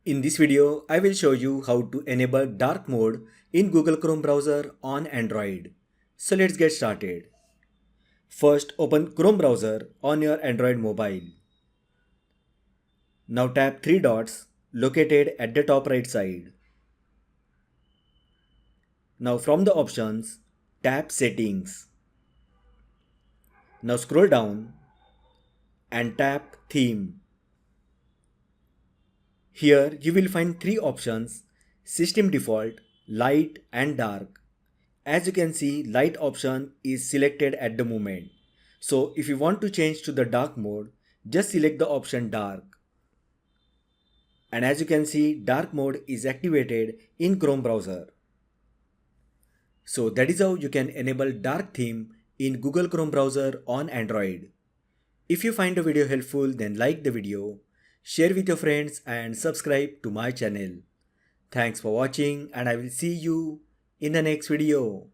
In this video, I will show you how to enable dark mode in Google Chrome browser on Android. So let's get started. First, open Chrome browser on your Android mobile. Now tap three dots located at the top right side. Now from the options, tap Settings. Now scroll down and tap Theme. Here you will find three options: System Default, Light and Dark. As you can see, light option is selected at the moment. So if you want to change to the dark mode, just select the option dark. And as you can see, dark mode is activated in Chrome browser. So that is how you can enable dark theme in Google Chrome browser on Android. If you find the video helpful, then like the video, share with your friends and subscribe to my channel. Thanks for watching and I will see you in the next video.